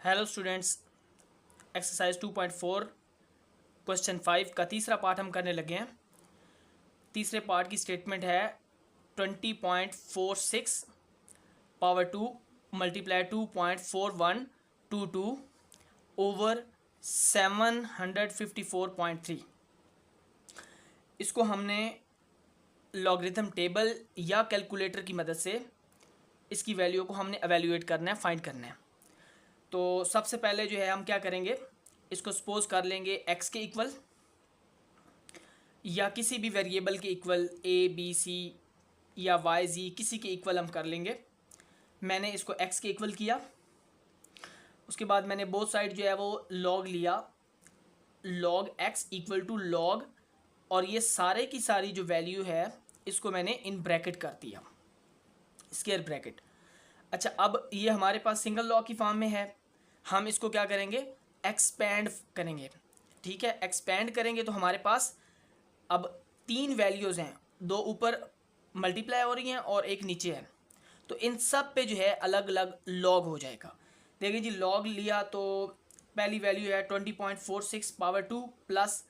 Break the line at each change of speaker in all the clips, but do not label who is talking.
Hello students, exercise 2.4 question 5 का तीसरा part हम करने लगे हैं। तीसरे पार्ट की स्टेटमेंट है 20.46 पावर 2 मल्टीप्लाई 2.4122 ओवर 754.3। इसको हमने लॉगरिथम टेबल या कैलकुलेटर की मदद से इसकी वैल्यू को हमने एवेल्यूएट करना है, फाइंड करना है। तो सबसे पहले जो है हम क्या करेंगे, इसको सपोज कर लेंगे x के इक्वल या किसी भी वेरिएबल के इक्वल a b c या y z किसी के इक्वल हम कर लेंगे। मैंने इसको x के इक्वल किया, उसके बाद मैंने बोथ साइड जो है वो log लिया, log x equal to log, और ये सारे की सारी जो वैल्यू है इसको मैंने इन ब्रैकेट कर दिया, स्क्वायर ब्रैकेट। अच्छा, अब ये हमारे पास सिंगल लॉग की फॉर्म में है, हम इसको क्या करेंगे, एक्सपेंड करेंगे। ठीक है, एक्सपेंड करेंगे तो हमारे पास अब तीन वैल्यूज़ हैं, दो ऊपर मल्टीप्लाई हो रही हैं और एक नीचे है, तो इन सब पे जो है अलग अलग लॉग हो जाएगा। देखिए जी, लॉग लिया तो पहली वैल्यू है 20.46 पावर 2 प्लस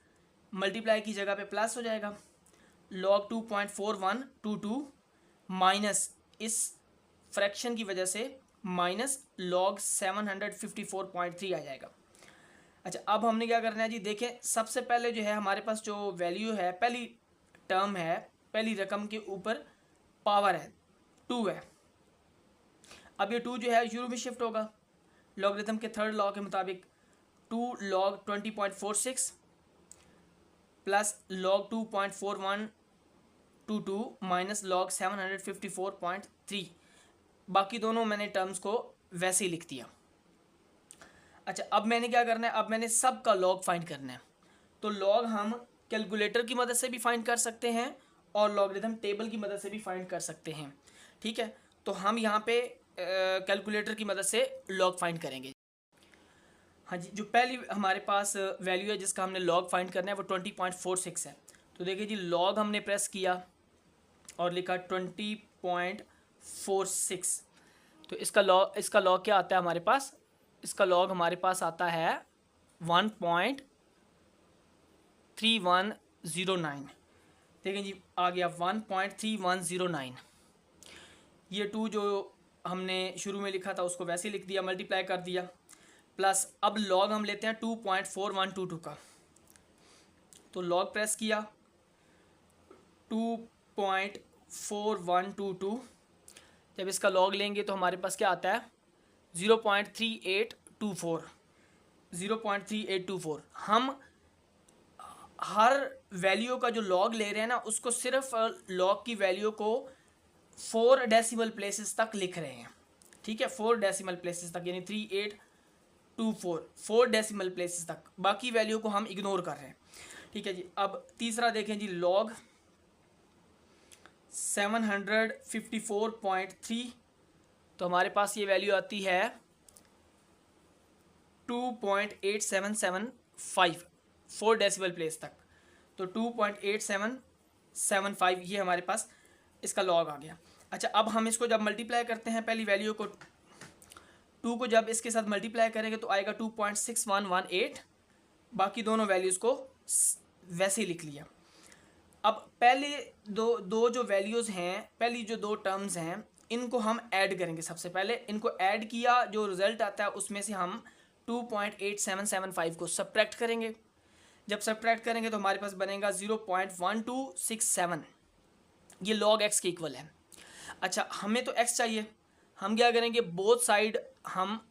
मल्टीप्लाई की जगह पे प्लस हो जाएगा, लॉग 2.4122 माइनस इस फ्रैक्शन की वजह से माइनस लॉग 754.3 आ जाएगा। अच्छा, अब हमने क्या करना है जी, देखें सबसे पहले जो है हमारे पास जो वैल्यू है, पहली टर्म है, पहली रकम के ऊपर पावर है 2 है। अब ये 2 जो है शुरू में शिफ्ट होगा लॉगरिथम के थर्ड लॉ के मुताबिक, 2 log 20.46 plus log 2.4122 minus log 754.3। बाकी दोनों मैंने टर्म्स को वैसे ही लिख दिया। अच्छा, अब मैंने क्या करना है, अब मैंने सब का लॉग फाइंड करना है। तो लॉग हम कैलकुलेटर की मदद से भी फाइंड कर सकते हैं और लॉगरिथम टेबल की मदद से भी फाइंड कर सकते हैं। ठीक है, तो हम यहाँ पे कैलकुलेटर की मदद से लॉग फाइंड करेंगे। हाँ जी, जो पहली हमारे पास वैल्यू है जिसका हमने लॉग फाइंड करना है वो 20.46 है। तो देखिए जी, लॉग हमने प्रेस किया और लिखा 20.46। तो इसका लॉग क्या आता है हमारे पास, इसका लॉग हमारे पास आता है 1.3109। देखें जी, आ गया 1.3109। ये 2 जो हमने शुरू में लिखा था उसको वैसे ही लिख दिया, मल्टीप्लाई कर दिया, प्लस अब लॉग हम लेते हैं 2.4122 का। तो लॉग प्रेस किया 2.4122, जब इसका लॉग लेंगे तो हमारे पास क्या आता है 0.3824। 0.3824 हम हर वैल्यू का जो लॉग ले रहे हैं ना, उसको सिर्फ लॉग की वैल्यू को 4 डेसिमल प्लेसेस तक लिख रहे हैं। ठीक है, 4 डेसिमल प्लेसेस तक, यानी 3824 4 डेसिमल प्लेसेस तक, बाकी वैल्यू को हम इग्नोर कर रहे हैं। ठीक है जी, अब तीसरा देखें जी, लॉग 754.3, तो हमारे पास ये वैल्यू आती है 2.8775 4 डेसिबल प्लेस तक। तो 2.8775 ये हमारे पास इसका लॉग आ गया। अच्छा, अब हम इसको जब मल्टीप्लाई करते हैं, पहली वैल्यू को 2 को जब इसके साथ मल्टीप्लाई करेंगे तो आएगा 2.6118। बाकी दोनों वैल्यूज़ को वैसे ही लिख लिया। अब पहले दो जो वैल्यूज़ हैं, पहली जो दो टर्म्स हैं, इनको हम ऐड करेंगे। सबसे पहले इनको ऐड किया, जो रिज़ल्ट आता है उसमें से हम 2.8775 को सब्ट्रैक्ट करेंगे। जब सब्ट्रैक्ट करेंगे तो हमारे पास बनेगा 0.1267। ये लॉग एक्स के इक्वल है। अच्छा, हमें तो एक्स चाहिए, हम क्या करेंगे, बोथ साइड हम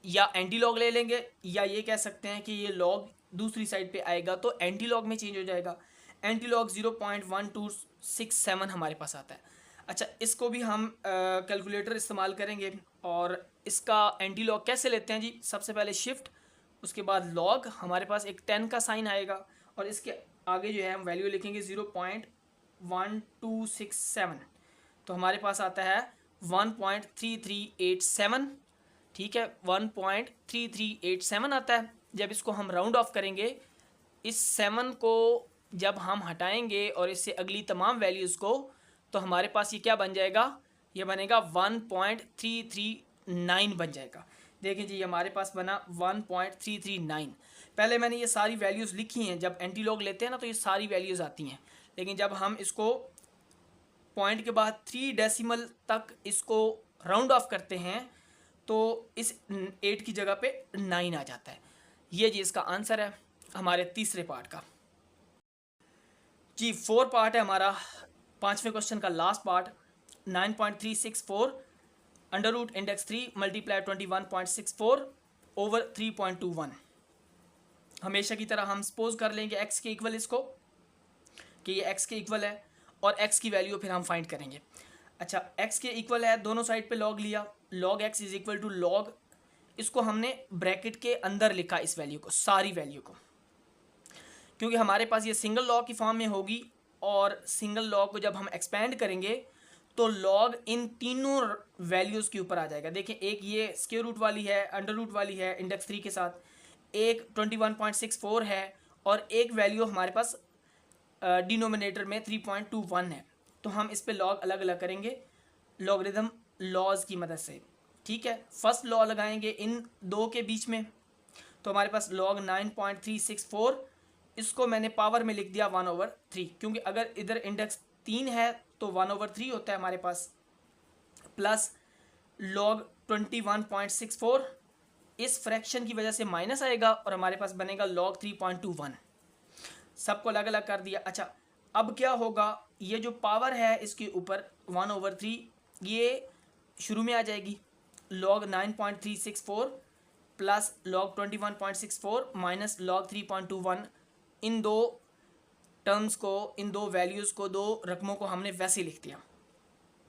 या एंटी लॉग ले लेंगे, या ये कह सकते हैं कि ये लॉग दूसरी साइड पे आएगा तो एंटी लॉग में चेंज हो जाएगा। एंटी लॉग 0.1267 हमारे पास आता है। अच्छा, इसको भी हम कैलकुलेटर इस्तेमाल करेंगे और इसका एंटी लॉग कैसे लेते हैं जी, सबसे पहले शिफ्ट, उसके बाद लॉग, हमारे पास एक 10 का साइन आएगा और इसके आगे जो है हम वैल्यू लिखेंगे 0.1267। तो हमारे पास आता है 1.3387। ठीक है, 1.3387 आता है। जब इसको हम राउंड ऑफ करेंगे, इस 7 को जब हम हटाएंगे और इससे अगली तमाम वैल्यूज़ को, तो हमारे पास ये क्या बन जाएगा, ये बनेगा 1.339 बन जाएगा। देखें जी हमारे पास बना 1.339। पहले मैंने ये सारी वैल्यूज़ लिखी हैं, जब एंटी लॉग लेते हैं ना तो ये सारी वैल्यूज़ आती हैं, लेकिन जब हम इसको पॉइंट के बाद 3 डेसिमल तक इसको राउंड ऑफ करते हैं तो इस 8 की जगह पे 9 आ जाता है। ये जी इसका आंसर है हमारे तीसरे पार्ट का। जी 4 पार्ट है हमारा 5वें क्वेश्चन का last part. 9.364 under root index 3 multiply 21.64 over 3.21। हमेशा की तरह हम सपोज कर लेंगे एक्स के इक्वल इसको, कि ये एक्स के इक्वल है और एक्स की वैल्यू फिर हम फाइंड करेंगे। अच्छा एक्स के इक्वल है, दोनों साइड पे लॉग लिया, log x is equal to log, इसको हमने ब्रैकेट के अंदर लिखा इस वैल्यू को, सारी वैल्यू को, क्योंकि हमारे पास ये सिंगल लॉग की फॉर्म में होगी और सिंगल लॉग को जब हम एक्सपेंड करेंगे तो लॉग इन तीनों वैल्यूज़ के ऊपर आ जाएगा। देखिए एक ये स्क्वायर रूट वाली है, अंडर रूट वाली है इंडेक्स 3 के साथ, एक 21.64 है और एक वैल्यू हमारे पास डिनोमिनेटर में 3.21 है। तो हम इस पे लॉग अलग अलग करेंगे लॉगरिथम लॉज की मदद से। ठीक है, फर्स्ट लॉ लगाएंगे इन दो के बीच में, तो हमारे पास लॉग 9.364, इसको मैंने पावर में लिख दिया 1/3, क्योंकि अगर इधर इंडेक्स 3 है तो 1/3 होता है हमारे पास, प्लस लॉग 21.64, इस फ्रैक्शन की वजह से माइनस आएगा और हमारे पास बनेगा लॉग 3.21। सबको अलग अलग कर दिया। अच्छा अब क्या होगा, ये जो पावर है इसके ऊपर 1/3 ये शुरू में आ जाएगी, log 9.364 plus log 21.64 minus log 3.21। इन दो टर्म्स को, इन दो वैल्यूज़ को, दो रकमों को हमने वैसे लिख दिया।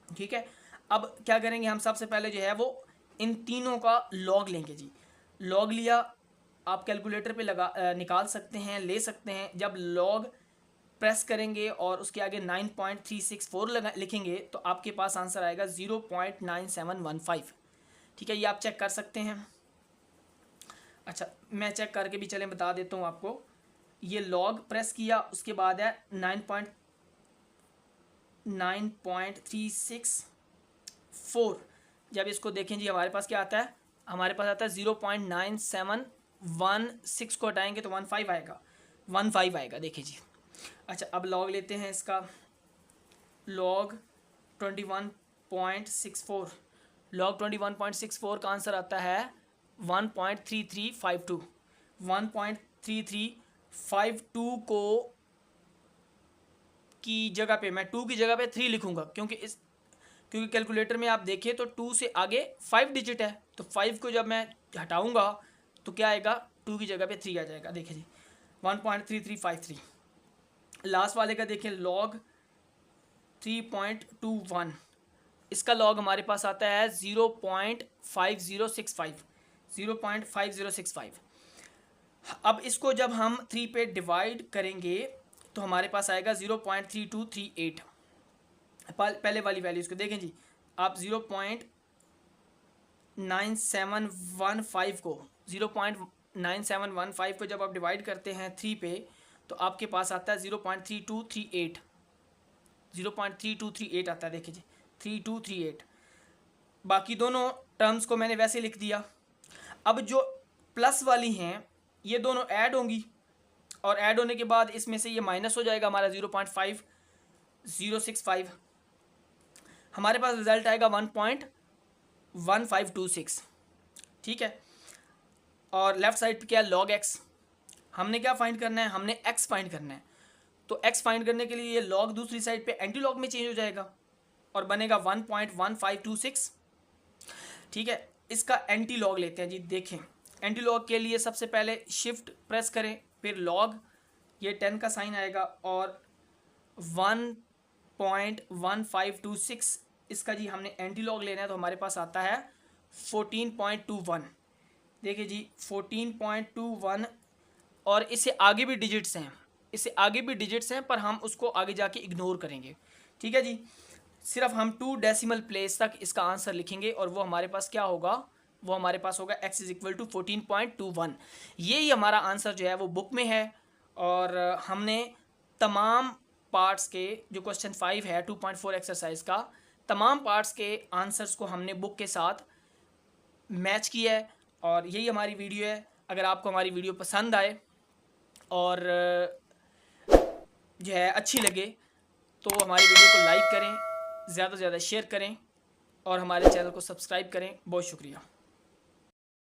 ठीक है, अब क्या करेंगे हम, सबसे पहले जो है वो इन तीनों का लॉग लेंगे जी। लॉग लिया, आप कैलकुलेटर पे लगा निकाल सकते हैं, ले सकते हैं। जब लॉग प्रेस करेंगे और उसके आगे 9.364 लिखेंगे तो आपके पास आंसर आएगा 0.9715। ठीक है, ये आप चेक कर सकते हैं। अच्छा मैं चेक करके भी चलें बता देता हूँ आपको। ये लॉग प्रेस किया, उसके बाद है 9.364। जब इसको देखें जी हमारे पास क्या आता है, हमारे पास आता है 0.9716 को हटाएंगे तो 15 आएगा, 15 आएगा। देखिए जी। अच्छा अब लॉग लेते हैं इसका, लॉग 21.64, लॉग 21.64 का आंसर आता है 1.3352। 1.3352 को की जगह पे मैं 2 की जगह पे 3 लिखूंगा, क्योंकि कैलकुलेटर में आप देखें तो 2 से आगे 5 डिजिट है, तो 5 को जब मैं हटाऊंगा तो क्या आएगा, 2 की जगह पे 3 आ जाएगा। देखिए जी 1.3353। लास्ट वाले का देखें लॉग 3.21, इसका लॉग हमारे पास आता है 0.5065। 0.5065। अब इसको जब हम 3 पे डिवाइड करेंगे तो हमारे पास आएगा 0.3238। पहले वाली वैल्यूज़ को देखें जी, आप 0.9715 को 0.9715 को जब आप डिवाइड करते हैं 3 पे तो आपके पास आता है 0.3238। 0.3238 आता है। देखिए जी 3238। बाकी दोनों टर्म्स को मैंने वैसे लिख दिया। अब जो प्लस वाली हैं ये दोनों ऐड होंगी और ऐड होने के बाद इसमें से ये माइनस हो जाएगा हमारा 0.5065। हमारे पास रिजल्ट आएगा 1.1526। ठीक है, और लेफ्ट साइड पे क्या है, लॉग एक्स। हमने क्या फाइंड करना है, हमने एक्स फाइंड करना है। तो एक्स फाइंड करने के लिए ये लॉग दूसरी साइड पे एंटी लॉग में चेंज हो जाएगा और बनेगा 1.1526। ठीक है, इसका एंटी लॉग लेते हैं जी। देखें एंटी लॉग के लिए सबसे पहले शिफ्ट प्रेस करें, फिर लॉग, ये 10 का साइन आएगा और 1.1526 इसका जी हमने एंटी लॉग लेना है तो हमारे पास आता है 14.21। देखिए जी 14.21, और इससे आगे भी डिजिट्स हैं, इससे आगे भी डिजिट्स हैं पर हम उसको आगे जाके इग्नोर करेंगे। ठीक है जी, सिर्फ हम 2 डेसिमल प्लेस तक इसका आंसर लिखेंगे और वो हमारे पास क्या होगा, वो हमारे पास होगा x इज इक्वल टू 14.21। यही हमारा आंसर जो है वो बुक में है। और हमने तमाम पार्ट्स के जो क्वेश्चन 5 है 2.4 एक्सरसाइज का, तमाम पार्ट्स के आंसर्स को हमने बुक के साथ मैच किया है और यही हमारी वीडियो है। अगर आपको हमारी वीडियो पसंद आए और जो है अच्छी लगे तो हमारी वीडियो को लाइक करें, ज़्यादा से ज़्यादा शेयर करें और हमारे चैनल को सब्सक्राइब करें। बहुत शुक्रिया।